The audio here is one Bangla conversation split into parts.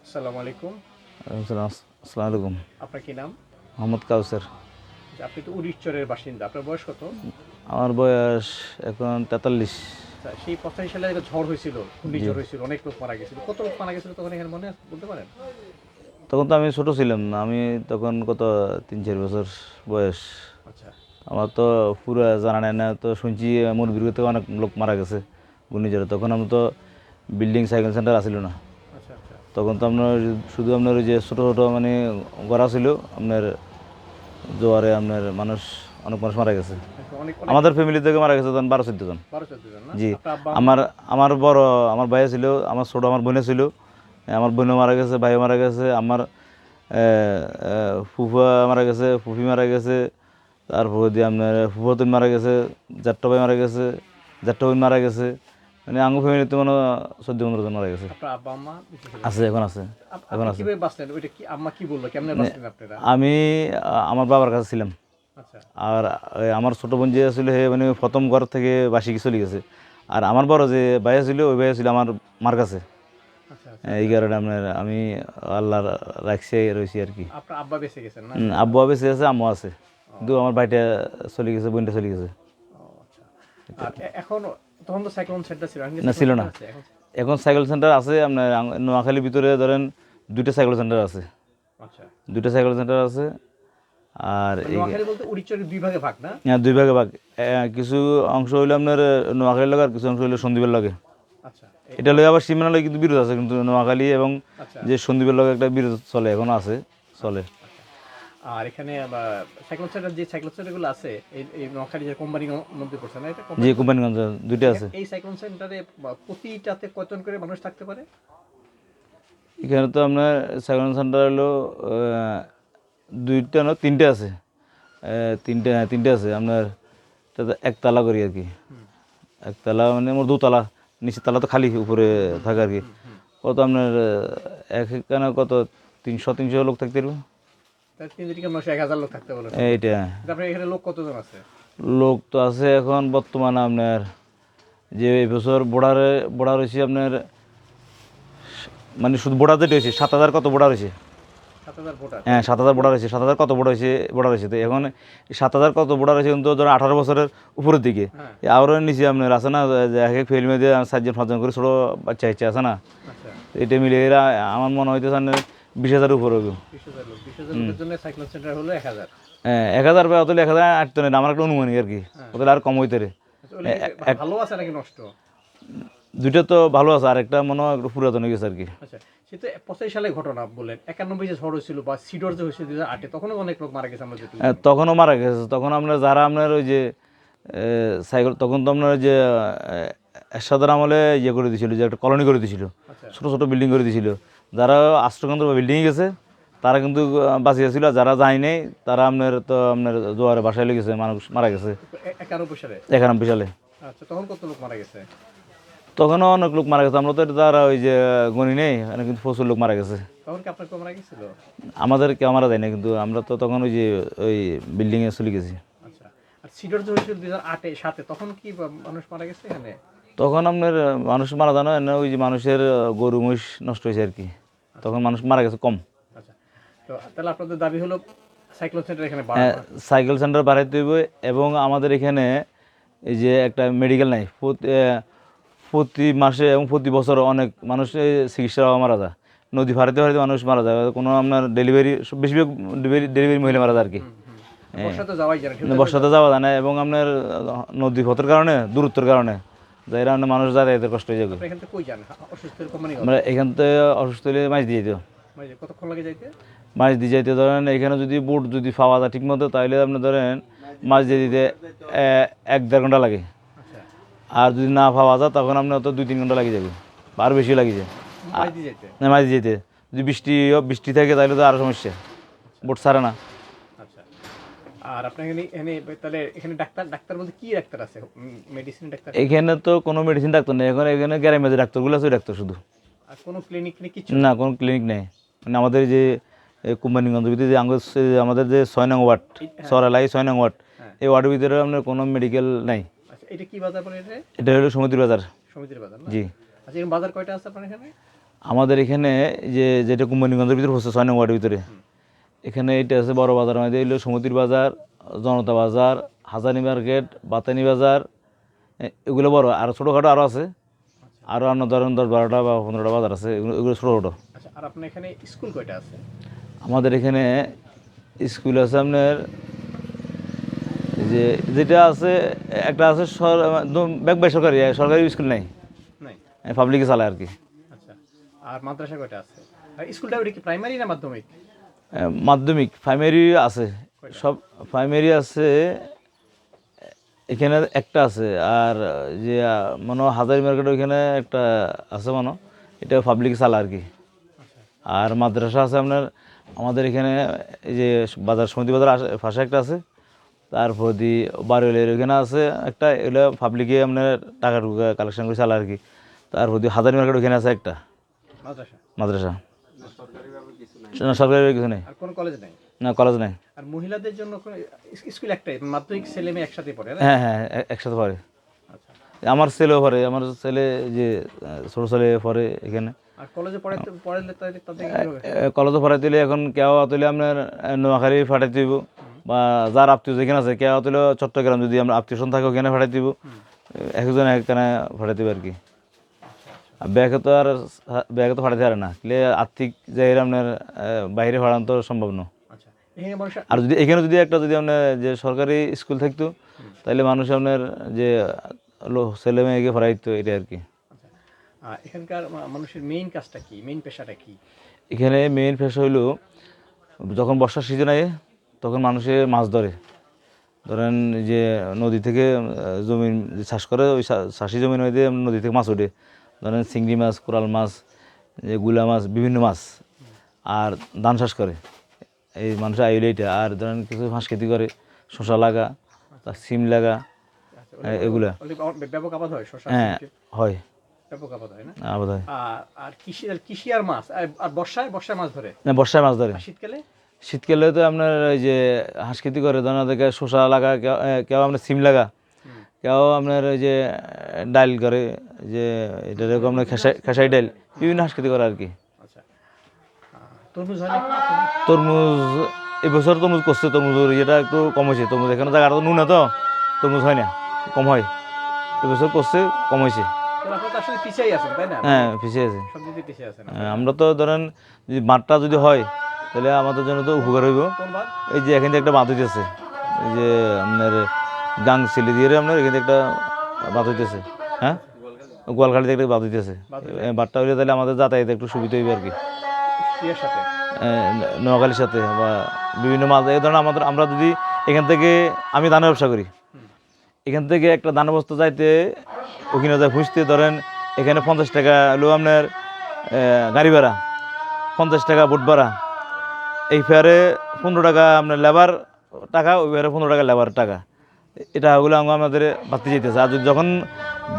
আসসালামু আলাইকুম। আসসালামু আলাইকুম। আপনার কি নাম? মোহাম্মদ কাউসার। যে আপনি তো উড়িষ্যরের বাসিন্দা। আপনার বয়স কত? আমার বয়স এখন 43। আচ্ছা, সেই 85 সালে একটা ঝড় হয়েছিল, জি, ঘূর্ণিঝড় হয়েছিল, অনেক লোক মারা গেছিল। কত লোক মারা গেছিল তখন এখানে মনে আছে বলতে পারেন? তখন তো আমি ছোট ছিলাম না, আমি তখন কত 3-4 বছর বয়স। আচ্ছা, আমার তো পুরো জানা নেই না, তো শুনছি মুরগির থেকে অনেক লোক মারা গেছে ঘূর্ণিঝড়ে। তখন আমি তো বিল্ডিং সাইকেল সেন্টার আসিল না, আচ্ছা, আচ্ছা। তখন তো আপনার শুধু আপনার ওই যে ছোটো ছোটো মানে গড়া ছিল আপনার, জোয়ারে আপনার মানুষ, অনেক মানুষ মারা গেছে। অনেক অনেক আমাদের ফ্যামিলি থেকে মারা গেছে তখন 12-14 জন। 12-14 জন না? জি, আপনার আব্বা আম্মা? আমার আমার বড় আমার ভাইয়া ছিল, আমার ছোটো আমার বোনে ছিল। আমার বোনও মারা গেছে, ভাইও মারা গেছে, আমার ফুফা মারা গেছে, ফুফি মারা গেছে, তারপর দিয়ে আপনার ফুফাতুন মারা গেছে, জ্যাঠা ভাই মারা গেছে, জ্যাঠা বোন মারা গেছে। মানে আঙ্গু ফ্যামিলিতে মানে 14-15 জন মারা গেছে। আপনার আব্বা আম্মা বেঁচে ছিল? আছে, এখন আছে, এখন আপনি আছে। কিভাবে বাঁচলেন? ওইটা কি আম্মা কি বললো? কেমনে মানে বাঁচলেন আপনারা? আমি আমার বাবার কাছে ছিলাম। আচ্ছা, আর আমার ছোটো বোন যে ছিল হে মানে প্রথম ঘর থেকে বাসি চলে গেছে। আর আমার বড় যে ভাইয়া ছিল, ওই ভাইয়া ছিল আমার মার কাছে। আচ্ছা, আচ্ছা, এই আচ্ছা। কারণে আপনার আমি আল্লাহ রাখছে রয়েছি আর কি। আপনার আব্বা বেঁচে গেছেন না? আব্বু বেঁচে আছে, আম্মু আছে, কিন্তু আমার ভাইটা চলে গেছে, বোনটা চলে গেছে। ও আচ্ছা। আর এখন তখন তো সাইক্লোন সেন্টার ছিল। এখন কি না, সাইক্লোন ছিল না। সেন্টার আছে এখন? এখন সাইকেল সেন্টার আছে আপনার নোয়াখালীর ভিতরে ধরেন 2টা সাইকেল সেন্টার আছে। আচ্ছা। 2টা সাইকেল সেন্টার আছে। আর এই নোয়াখালী বলতে উড়িষ্যার দুই ভাগে ভাগ না? দুই ভাগে ভাগ। কিছু অংশ হইলো আপনার নোয়াখালীর লাগে, আর কিছু অংশ হইলো সন্দ্বীপের লাগে। আচ্ছা, এটা লই আবার সীমানা লই কিন্তু বিরোধ আছে, কিন্তু নোয়াখালী এবং আচ্ছা, যে সন্দ্বীপের লগে একটা বিরোধ চলে, এখনো আছে, চলে। আচ্ছা। আর এখানে সাইক্লোন সেন্টার যে সাইক্লোন সেন্টারগুলো আছে এই এই নোয়াখালী যে কোম্পানির মধ্যে পড়ছে না? এটা যে কোম্পানি? কোম্পানিগঞ্জ 2টা আছে। এই সাইক্লোন সেন্টারে প্রতিটাতে কয়জন করে মানুষ থাকতে পারে? এখানে তো আপনার সাইকেল সেন্টার হলো 2টা না 3টে আছে। 3টে আছে আপনার, তাতে একতলা করি আর কি। হুম, একতলা মানে মোট 2তলা, নিচের তলা তো খালি, উপরে হুম, থাকে হুম, আর কি। হুম, হুম। কত আপনার একখানে কত 300 লোক থাকতে পারবো। তার 3 থেকে 900 1000 লোক থাকতে পারে সম্ভবত। এইটা কিন্তু আপনার এখানে লোক কতজন আছে? লোক তো আছে এখন বর্তমানে আপনার, যে এই বছর বোড়া রয়েছে আপনার, মানে শুধু বোড়া যেটা হয়েছে 7,000 কত বোড়া রয়েছে। 7000 ভোটার? হ্যাঁ, 7,000 বোড়া রয়েছে, 7,000 কত বোড়া রয়েছে। তো এখন 7,000 কত বোড়া রয়েছে, কিন্তু ধরো 18 বছরের উপরের দিকে। হ্যাঁ, আরও নিচে আপনার আছে না, যে এক এক ফিল্মে যে 4জন 5জন করে ছোটো বাচ্চা ইচ্ছা আছে না, আচ্ছা। তো এটা মিলে এরা আমার মনে হইতেছে 20,000 উপরে হবে। 20,000 লোক। 20,000 লোকের জন্য সাইক্লোন সেন্টার হলো 1000। হ্যাঁ, 1,000 বা অতলে 1,000 আটতো না, আমার একটা অনুমানিক আর কি, হ্যাঁ। ওদের আর কম হইতে রে। আচ্ছা, ওগুলো কি ভালো আছে নাকি নষ্ট? 2টা তো ভালো আছে, আর একটা মনে হয় একটু পুরাতন হয়ে গেছে আর কি। আচ্ছা, সে তো 85 সালে ঘটনা বললেন। 91 যে ঝড় হয়েছিল বা সিডর যে হয়েছিল 2008 তখনও অনেক লোক মারা গেছে আমরা যেটুকু জানি। তখনও মারা গেছে, তখন আপনার যারা আপনার ওই যে সাইকেল, তখন তো আপনার ওই যে এরশাদের আমলে ইয়ে করে দিয়েছিল, যে একটা কলোনি করে দিয়েছিল, আচ্ছা, ছোটো ছোটো বিল্ডিং করে দিয়েছিল। যারা আশ্রয়কেন্দ্র বা বিল্ডিংয়ে গেছে তারা কিন্তু বাঁচিয়েছিল, আর যারা যায় নাই তারা আপনার তো আপনার জোয়ারে বাসায় লেগেছে, মানুষ মারা গেছে 91 সালে? 91 সালে। আচ্ছা, তখন কত লোক মারা গেছে? তখনও অনেক লোক মারা গেছে, আমরা তো এটা তারা ওই যে গণি নেই, এখানে কিন্তু প্রচুর লোক মারা গেছে। তখন কি আপনার কেউ মারা গেছিল? আমাদের কেউ মারা যায় না, কিন্তু আমরা তো তখন ওই যে ওই বিল্ডিংয়ে চলে গেছি। আচ্ছা, আর সিডর যে হয়েছিল 2008 7 তখন কি মানুষ মারা গেছে এখানে? তখন আপনার মানুষ মারা যায় না, ওই যে মানুষের গরু মহিষ নষ্ট হয়েছে আর কি, তখন মানুষ মারা গেছে কম। আচ্ছা, তো তাহলে আপনাদের দাবি হলো সাইক্লোন সেন্টার এখানে বাড়ানো। সাইকেল সেন্টার বাড়াইতে হইব, এবং আমাদের এখানে এই যে একটা মেডিকেল নাই, প্রতি মাসে এবং প্রতি বছর অনেক মানুষ এই চিকিৎসা মারা যায়, নদী ফাড়াতে ফাড়াতে মানুষ মারা যায়, কোনো আপনার ডেলিভারি, বেশিরভাগ ডেলিভারি মহিলা মারা যায় আর কি। হুম, হুম। বর্ষাতে যাওয়াই যায় না, ঢেউ বর্ষাতে যাওয়া যায় না, এবং আপনার নদী পথের কারণে, দূরত্বের কারণে যাই রান্না মানুষ যাতায়াতের কষ্ট হয়ে যাবে। আপনি এখান থেকে কই যান? অসুস্থ কোম্পানি আমরা এখান থেকে অসুস্থ হলে মাছ দিয়ে দিত, মানে কতক্ষণ লাগে যাইতে? মাছ দিয়ে যাইতে ধরেন এখানে যদি বোট যদি পাওয়া যায় ঠিক মতো, তাহলে আপনি ধরেন মাছ দিয়ে দিতে 1-1.5 ঘন্টা লাগে। আচ্ছা, আর যদি না পাওয়া যায় তখন আপনার তো 2-3 ঘন্টা লাগে যাবে, আর বেশি লাগে যায়। মাছ দিয়ে যাইতে? না, মাছ দিয়ে যেতে যদি বৃষ্টি থাকে তাহলে তো আরও সমস্যা, বোট ছাড়ে না। আচ্ছা, আর আপনার এখানে এখানে তাহলে এখানে ডাক্তার ডাক্তার বলতে কি ডাক্তার আছে? Medicine doctor? এখানে তো কোনো মেডিসিন ডাক্তার নেই, এখন এখানে গ্রামের যে ডাক্তারগুলো আছে ওই ডাক্তার শুধু। আর কোনো ক্লিনিক নেই কিছু? না, কোনো ক্লিনিক নেই। মানে আমাদের যে কোম্পানিগঞ্জ ভিতরে যে আমাদের যে 6 নং ওয়ার্ড, হ্যাঁ, সরালাই 6 নং ওয়ার্ড, হ্যাঁ। এই ওয়ার্ডের ভিতরে আপনার কোনো মেডিকেল নাই। আচ্ছা, এটা কি বাজার বলে এটা? এটা হলো সমিতির বাজার। সমিতির বাজার না? জি, আচ্ছা, এরকম বাজার কয়টা আছে আপনার এখানে? আমাদের এখানে যে যেটা কোম্পানিগঞ্জের ভিতরে হচ্ছে 6 নং ওয়ার্ডের ভিতরে, এখানে এটা আছে বড় বাজার মধ্যে এলো সমুদ্র বাজার, জনতা বাজার, হাজারি মার্কেট, বাতানি বাজার, এগুলো বড়। আর ছোটোখাটো আরও আছে, আরও অন্য ধরেন 10-12টা বা 15টা বাজার আছে, এগুলো ছোটো ছোটো। আচ্ছা, আর আপনার এখানে স্কুল কয়টা আছে? আমাদের এখানে স্কুল আছে আপনার যে যেটা আছে একটা আছে বেসরকারি, সরকারি স্কুল নেই, নাই। পাবলিকে চালায় আর কি। আচ্ছা, আর মাদ্রাসা কয়টা আছে? আর স্কুলটা ওটা কি প্রাইমারি না মাধ্যমিক? মাধ্যমিক প্রাইমারি আছে, সব প্রাইমারি আছে এখানে একটা আছে। আর যে মনে হয় হাজারি মার্কেট ওইখানে একটা আছে মনে হয়, এটা পাবলিক চালা আর কি। আর মাদ্রাসা আছে আপনার আমাদের এখানে এই যে বাজার সমিতি বাজার পাশে একটা আছে, তারপর দি বারোলের ওইখানে আছে একটা, এগুলো পাবলিকে আপনার টাকা টুকা কালেকশন করে চালা আর কি। তারপর দি হাজারি মার্কেট ওইখানে আছে একটা মাদ্রাসা। মাদ্রাসা। না, সরকারি কিছু নেই, আর কোন কলেজ নাই? না কলেজ নেই। আর মহিলাদের জন্য কোন স্কুল একটাই, মাধ্যমিক ছেলে মেয়ে একসাথে পড়ে না? হ্যাঁ হ্যাঁ, একসাথে পড়ে। আচ্ছা, আমার ছেলেও পড়ে, আমার ছেলে যে ছোটো ছেলে পড়ে এখানে। আর কলেজে পড়ালে তাদের কিভাবে? কলেজে পড়াই দিলে এখন কেউ তুলে আপনার নোয়াখালী ফাটাই দিব, বা যার আত্মীয় যেখানে আছে কেউ তুলে চট্টগ্রাম যদি আমরা আত্মীয় স্বজন থাকে ওখানে ফাটাই দিব, একজন একখানে ফাটাই দিব আর কি। ব্যাগে তো ফাটাতে পারে না, আর্থিক জায়গায় আপনার বাইরে ফাটানো তো সম্ভব না। আচ্ছা, এখানে মানুষ আর যদি এখানে যদি একটা যদি আপনার যে সরকারি স্কুল থাকতো, তাহলে মানুষ আপনার যে ছেলে মেয়েকে পড়াইতো, এটা আর কি। আচ্ছা, এখানকার মানুষের মেইন কাজটা কি, মেইন পেশাটা কি? এখানে মেইন পেশা হইলো যখন বর্ষার সিজন আয় তখন মানুষে মাছ ধরে। ধরেন যে নদী থেকে জমিন যে চাষ করে, ওই চাষি জমিন হইতে নদী থেকে মাছ ওঠে। ধরেন চিংড়ি মাছ, কোরাল মাছ, যে গুলা মাছ, বিভিন্ন মাছ। আর ধান চাষ করে এই মানুষের আইলে এটা। আর ধরেন কিছু হাঁস খেতি করে, শসা লাগা, তার সিম লাগা, এগুলা। ব্যাপক আবাদ হয় শসা? হ্যাঁ হয়, ব্যাপক আবাদ হয় না? আবাদ হয়। আর কৃষি আর মাছ, আর বর্ষায় মাছ ধরে? না, বর্ষায় মাছ ধরে। আর শীতকালে? শীতকালে তো আপনার ওই যে হাঁস খেতি করে, ধরেন ওদেরকে শসা লাগা, কেউ আপনার সিম লাগা, কেউ আপনার ওই যে ডাইল করে, যে এটা এরকম আপনার খেসাই ডাইল, বিভিন্ন হাঁস খেতি করে আর কি। আচ্ছা, তরমুজ হয় না? তরমুজ এবছর তরমুজ করছে, তরমুজের ইয়েটা একটু কম হয়েছে। তরমুজ এখানে জায়গাটা নুন তো, তরমুজ হয় না, কম হয়। এবছর করছে, কম হয়েছে। আপনারা তো আসলে পিছিয়ে আছেন, তাই না? হ্যাঁ, পিছিয়ে আছে। সব দিক দিয়ে পিছিয়ে আছেন। আমরা তো ধরেন যদি মাঠটা যদি হয় তাহলে আমাদের জন্য তো উপকার হইব। কোন বাদ? এই যে এখান থেকে একটা বাঁধ হইতেছে, এই যে আপনার গাং ছেলে দিয়ে আপনার এখান থেকে একটা বাঁধ হইতেছে। হ্যাঁ, গোয়ালখালিতে একটা বাঁধ হইতেছে। বাঁধটা হইলে তাহলে আমাদের যাতায়াতে একটু সুবিধা হইবে আর কি। ইয়ের সাথে, নোয়াখালীর সাথে বা বিভিন্ন মাছ। এই ধরনের আমরা যদি এখান থেকে, আমি ধানের ব্যবসা করি, এখান থেকে একটা ধানের বস্তা যাইতে ওখানে যায় খুঁজতে, ধরেন এখানে 50 টাকা হলো আপনার গাড়ি ভাড়া, 50 টাকা বোট ভাড়া, এই ফেয়ারে 15 টাকা আপনার লেবার টাকা, ওই ফেয়ারে 15 টাকা লেবার টাকা। এটা ওগুলো আমাদের বাড়তে যেতেছে। আর যখন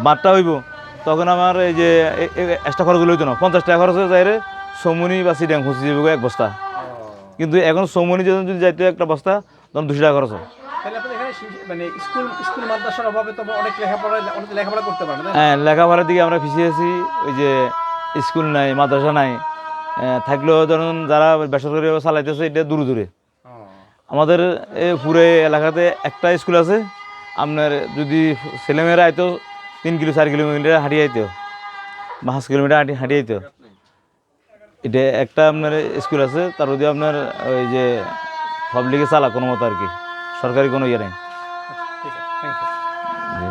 বাঁধটা হইব তখন আমার এই যে এক্সট্রা খরচগুলো হইতো না, 50 টাকা খরচ হয়ে যায় রে সমনি বা সিডাং খুঁজে যাবে এক বস্তা। কিন্তু এখন সমনি যদি যাইতে একটা বস্তা, তখন 200 টাকা খরচ হয়। তাহলে আপনাদের এখানে মানে স্কুল মাদ্রাসার অভাবে তো অনেক লেখাপড়া করতে পারে না? হ্যাঁ, লেখাপড়ার দিকে আমরা পিছিয়ে আছি। ওই যে স্কুল নাই, মাদ্রাসা নাই, থাকলেও ধরুন যারা বেসরকারি চালাইতেছে এটা দূরে দূরে। আমাদের এই পুরো এলাকাতে একটা স্কুল আছে, আপনার যদি ছেলেমেয়েরা আইতো 3-4 কিলোমিটার হাঁটিয়ে আইতো, বা 5 কিলোমিটার হাঁটিয়ে আইতো। এটা একটা আপনার স্কুল আছে, তার মধ্যে আপনার ওই যে পাবলিকে চালা কোনো মতো আর কি, সরকারি কোনো ইয়ে নেই। ঠিক আছে, থ্যাংক ইউ।